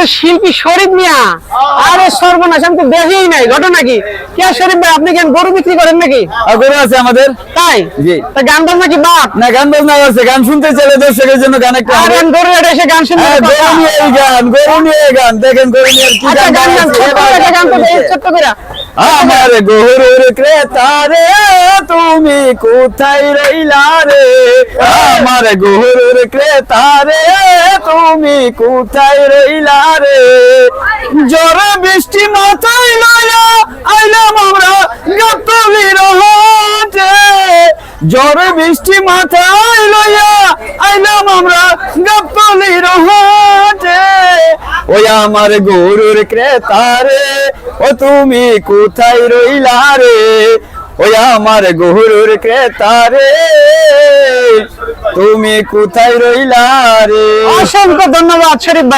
আমাদের শিল্পী শরীফ মিয়া। আরে সর্বনাশ, আমি তো দেখেই নাই। ঘটনা কি? কে শরীফ ভাই, আপনি কি গরু বিক্রি করেন নাকি? গরু আছে আমাদের। তাই? জি। তা গান বাজনা কি বাদ? না, গান বাজনা আছে, গান শুনতে চলে দর্শকের জন্য গান একটা। আর গরু এসে গান শুনতে গরু নিয়ে গান, গরু নিয়ে গান, দেখেন গরু নিয়ে কি আচ্ছা, গান। গান ছোট্ট করে একটা গান তো দেই, ছোট্ট করে। আমার গরুর ক্রেতা রে, তুমি কোথায় রইলা রে? আমার গরুর ক্রেতা রে, তুমি কোথায় রইলা রে? জ্বর বৃষ্টি মাথায় লইয়া আইলাম আমরা গাবতলীর হাটে। জ্বর বৃষ্টি মাথায় লইয়া আইলাম আমরা গাবতলীর হাটে। ওই আমার গরুর ক্রেতা রে, ও তুমি কোথায় রইলা রে? ওই আমার গরুর ক্রেতা রে, তুমি কোথায় রইলা রে? অসংখ্য ধন্যবাদ শরীফ ভাই।